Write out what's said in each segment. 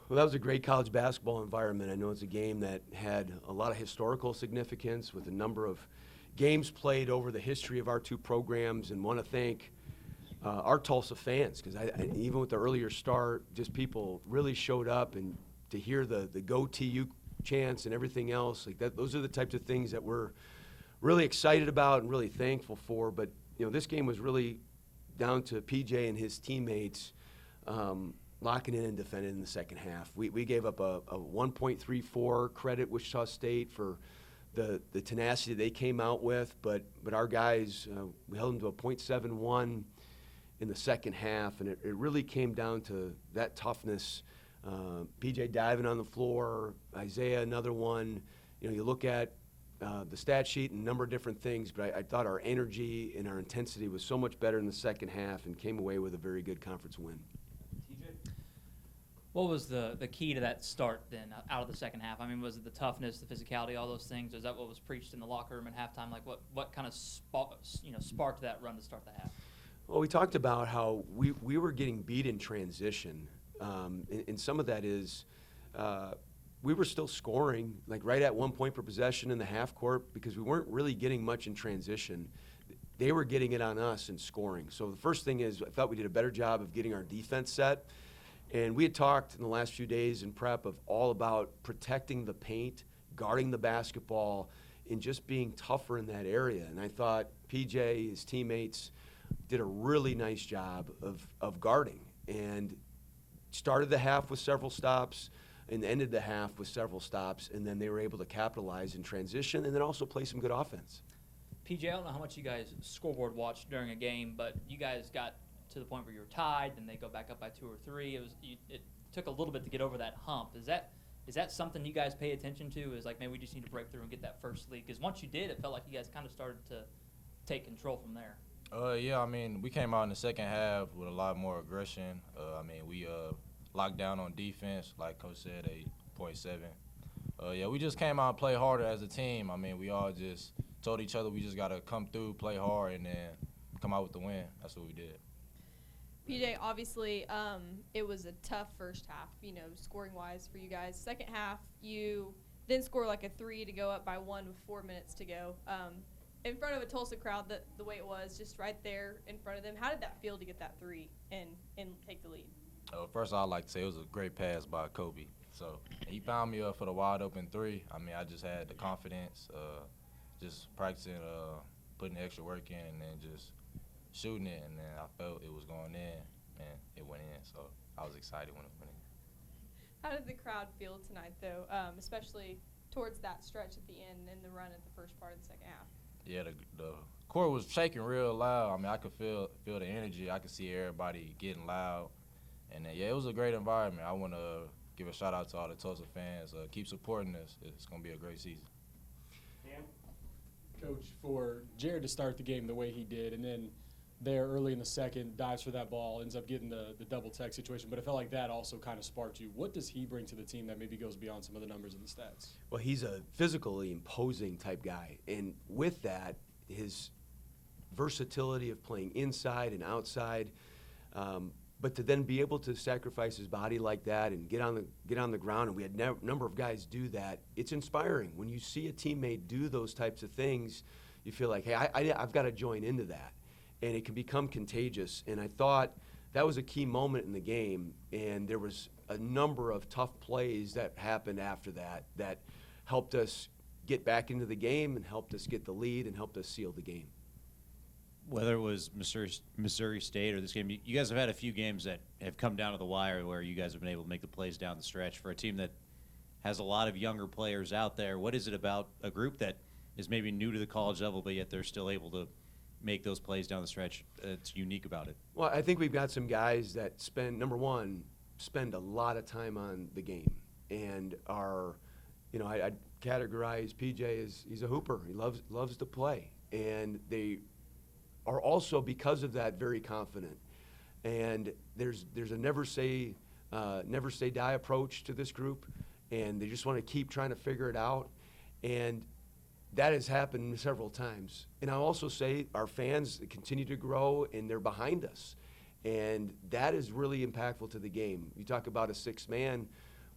Well, that was a great college basketball environment. I know it's a game that had a lot of historical significance with a number of games played over the history of our two programs, and want to thank our Tulsa fans, because even with the earlier start, just people really showed up, and to hear the Go TU chants and everything else like that, those are the types of things that we're really excited about and really thankful for. But this game was really down to PJ and his teammates locking in and defending in the second half. We gave up a 1.34 credit Wichita State for the tenacity they came out with, but our guys, we held them to a .71 in the second half, and it really came down to that toughness. PJ diving on the floor, Isaiah another one. You look at the stat sheet and a number of different things, but I thought our energy and our intensity was so much better in the second half and came away with a very good conference win. What was the key to that start then out of the second half? I mean, was it the toughness, the physicality, all those things? Is that what was preached in the locker room at halftime? Like what kind of sparked that run to start the half? Well, we talked about how we were getting beat in transition, and some of that is we were still scoring like right at 1 point per possession in the half court because we weren't really getting much in transition. They were getting it on us and scoring. So the first thing is I thought we did a better job of getting our defense set. And we had talked in the last few days in prep of all about protecting the paint, guarding the basketball, and just being tougher in that area. And I thought PJ, his teammates, did a really nice job of guarding and started the half with several stops and ended the half with several stops, and then they were able to capitalize in transition and then also play some good offense. PJ, I don't know how much you guys scoreboard watched during a game, but you guys got to the point where you were tied, and they go back up by 2 or 3. It took a little bit to get over that hump. Is that something you guys pay attention to? Is like maybe we just need to break through and get that first lead? Because once you did, it felt like you guys kind of started to take control from there. Yeah, I mean, we came out in the second half with a lot more aggression. We locked down on defense, like Coach said, a .7. Yeah, we just came out and played harder as a team. I mean, we all just told each other we just got to come through, play hard, and then come out with the win. That's what we did. PJ, obviously, it was a tough first half, scoring-wise for you guys. Second half, you then score like a 3 to go up by 1 with 4 minutes to go. In front of a Tulsa crowd, the way it was, just right there in front of them, how did that feel to get that 3 and take the lead? First, I'd like to say it was a great pass by Kobe. So he found me for the wide-open 3. I mean, I just had the confidence, just practicing, putting the extra work in, and then just shooting it, and then I felt it was going in, and it went in. So I was excited when it went in. How did the crowd feel tonight, though, especially towards that stretch at the end and the run at the first part of the second half? Yeah, the court was shaking real loud. I mean, I could feel the energy. I could see everybody getting loud. And, yeah, it was a great environment. I want to give a shout-out to all the Tulsa fans. Keep supporting us. It's going to be a great season. Dan? Coach, for Jared to start the game the way he did, and then there early in the second, dives for that ball, ends up getting the double-tech situation, but it felt like that also kind of sparked you. What does he bring to the team that maybe goes beyond some of the numbers and the stats? Well, he's a physically imposing type guy, and with that, his versatility of playing inside and outside, but to then be able to sacrifice his body like that and get on the ground, and we had a number of guys do that, it's inspiring. When you see a teammate do those types of things, you feel like, hey, I've got to join into that. And it can become contagious. And I thought that was a key moment in the game, and there was a number of tough plays that happened after that helped us get back into the game and helped us get the lead and helped us seal the game. Whether it was Missouri State or this game, you guys have had a few games that have come down to the wire where you guys have been able to make the plays down the stretch. For a team that has a lot of younger players out there, what is it about a group that is maybe new to the college level, but yet they're still able to make those plays down the stretch that's unique about it? Well, I think we've got some guys that spend a lot of time on the game and are, I'd categorize PJ as he's a hooper. He loves to play, and they are also, because of that, very confident. And there's a never say die approach to this group, and they just want to keep trying to figure it out. And that has happened several times. And I'll also say our fans continue to grow, and they're behind us. And that is really impactful to the game. You talk about a 6-man.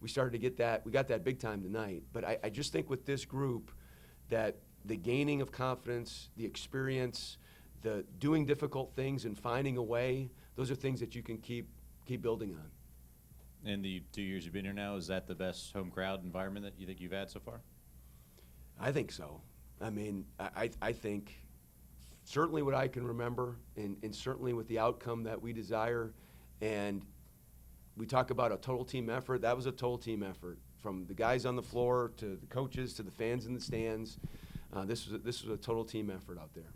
we started to get that. We got that big time tonight. But I just think with this group that the gaining of confidence, the experience, the doing difficult things and finding a way, those are things that you can keep building on. In the 2 years you've been here now, is that the best home crowd environment that you think you've had so far? I think so. I mean, I think certainly what I can remember, and certainly with the outcome that we desire, and we talk about a total team effort. That was a total team effort, from the guys on the floor to the coaches to the fans in the stands. This was a total team effort out there.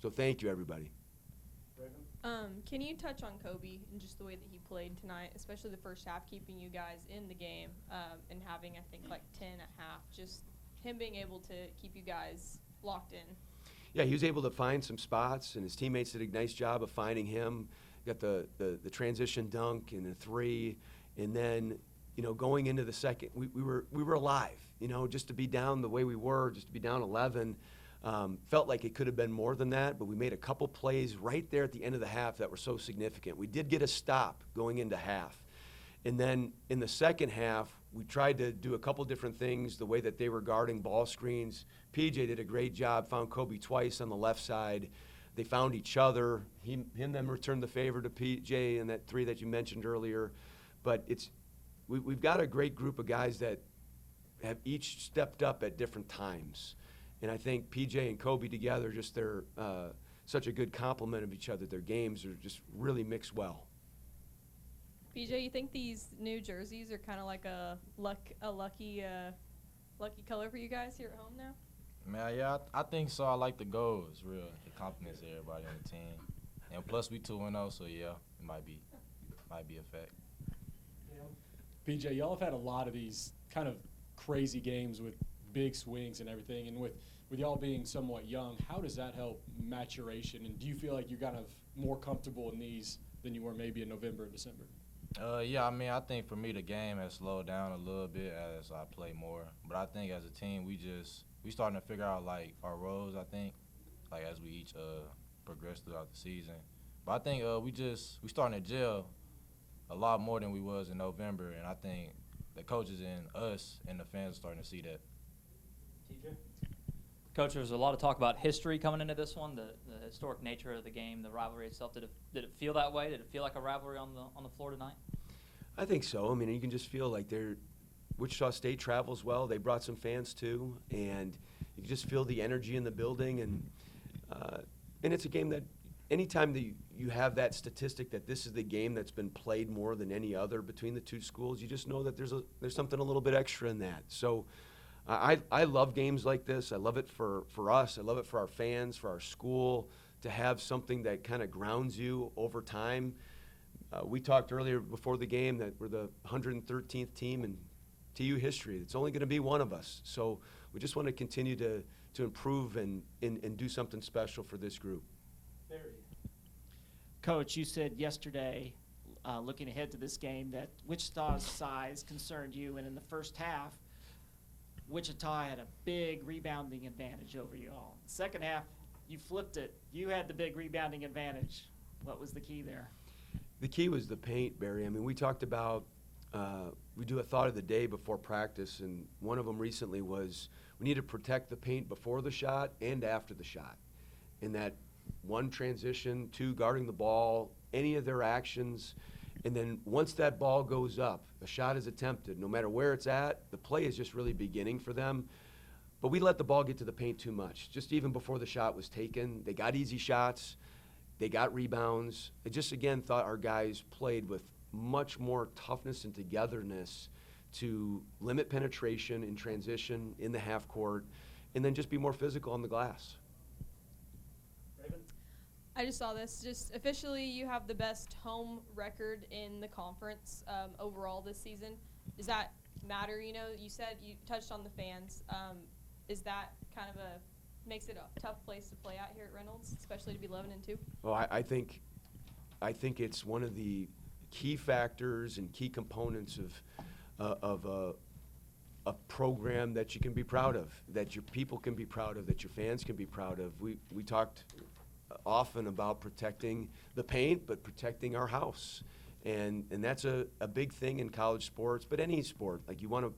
So thank you, everybody. Can you touch on Kobe and just the way that he played tonight, especially the first half, keeping you guys in the game and having, I think, like 10 at half, just him being able to keep you guys locked in? Yeah, he was able to find some spots, and his teammates did a nice job of finding him. Got the transition dunk and the three, and then, you know, going into the second, we were alive. You know, just to be down the way we were, just to be down 11, felt like it could have been more than that. But we made a couple plays right there at the end of the half that were so significant. We did get a stop going into half, and then in the second half, we tried to do a couple different things. The way that they were guarding ball screens, PJ did a great job. Found Kobe twice on the left side. They found each other. Him then returned the favor to PJ and that three that you mentioned earlier. But we've got a great group of guys that have each stepped up at different times. And I think PJ and Kobe together, just they're such a good complement of each other. Their games are just really mixed well. PJ, you think these new jerseys are kind of like a lucky color for you guys here at home now? Man, yeah, I think so. I like the goals, real. It compliments everybody on the team. And plus, we 2-0, so yeah, it might be a fact. PJ, y'all have had a lot of these kind of crazy games with big swings and everything. And with y'all being somewhat young, how does that help maturation? And do you feel like you're kind of more comfortable in these than you were maybe in November and December? Yeah, I mean, I think for me the game has slowed down a little bit as I play more. But I think as a team, we starting to figure out, like, our roles, I think, like, as we each progress throughout the season. But I think we starting to gel a lot more than we was in November, and I think the coaches and us and the fans are starting to see that. TJ? Coach, there was a lot of talk about history coming into this one, the historic nature of the game, the rivalry itself. Did it feel that way? Did it feel like a rivalry on the floor tonight? I think so. I mean, you can just feel like Wichita State travels well. They brought some fans too, and you can just feel the energy in the building. And it's a game that anytime that you have that statistic that this is the game that's been played more than any other between the two schools, you just know that there's something a little bit extra in that. So I love games like this. I love it for us. I love it for our fans, for our school, to have something that kind of grounds you over time. We talked earlier before the game that we're the 113th team in TU history. It's only going to be one of us. So we just want to continue to improve and do something special for this group. Coach, you said yesterday, looking ahead to this game, that Wichita's size concerned you, and in the first half, Wichita had a big rebounding advantage over you all. Second half, you flipped it. You had the big rebounding advantage. What was the key there? The key was the paint, Barry. I mean, we talked about we do a thought of the day before practice, and one of them recently was we need to protect the paint before the shot and after the shot. In that one transition, two guarding the ball, any of their actions, and then once that ball goes up, a shot is attempted, no matter where it's at, the play is just really beginning for them. But we let the ball get to the paint too much. Just even before the shot was taken, they got easy shots, they got rebounds. I just, again, thought our guys played with much more toughness and togetherness to limit penetration in transition in the half court, and then just be more physical on the glass. I just saw this. Just officially, you have the best home record in the conference overall this season. Does that matter? You know, you said you touched on the fans. Is that kind of makes it a tough place to play at here at Reynolds, especially to be 11-2? Well, I think it's one of the key factors and key components of a program that you can be proud of, that your people can be proud of, that your fans can be proud of. We talked often about protecting the paint, but protecting our house. And that's a big thing in college sports, but any sport. Like, you want to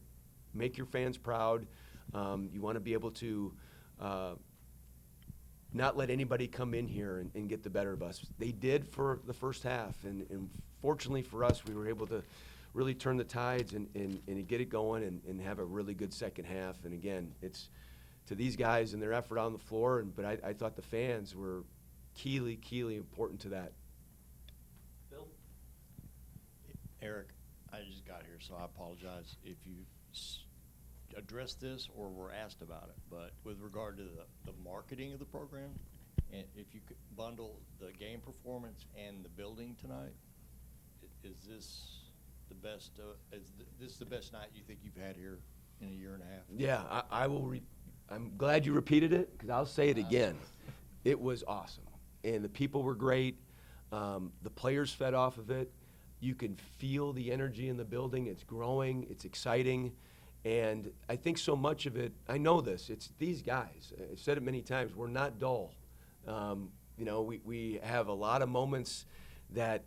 make your fans proud. You want to be able to not let anybody come in here and get the better of us. They did for the first half, and fortunately for us, we were able to really turn the tides and get it going and have a really good second half. And again, it's to these guys and their effort on the floor, but I thought the fans were keyly important to that. Bill? Eric, I just got here, so I apologize if you addressed this or were asked about it. But with regard to the marketing of the program, and if you could bundle the game performance and the building tonight, is this the best? This the best night you think you've had here in a year and a half? Yeah, I will. I'm glad you repeated it, because I'll say it again. It was awesome, and the people were great. The players fed off of it. You can feel the energy in the building. It's growing. It's exciting. And I think so much of it, I know this, it's these guys. I've said it many times, we're not dull. You know, we have a lot of moments that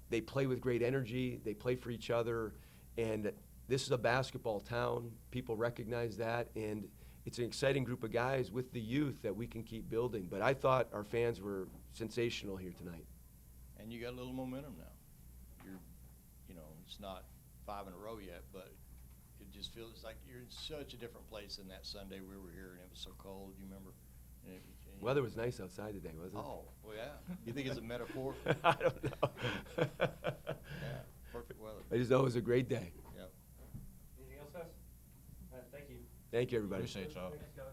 they play with great energy, they play for each other, and this is a basketball town. People recognize that, and it's an exciting group of guys with the youth that we can keep building. But I thought our fans were sensational here tonight. And you got a little momentum now. It's not 5 in a row yet, but it just feels like you're in such a different place than that Sunday we were here, and it was so cold. You remember? And Weather was nice outside today, wasn't it? Oh, well, yeah. You think it's a metaphor? I don't know. Yeah, perfect weather. I just know it was a great day. Yep. Anything else, guys? Thank you. Thank you, everybody. Appreciate y'all. Thanks, coach.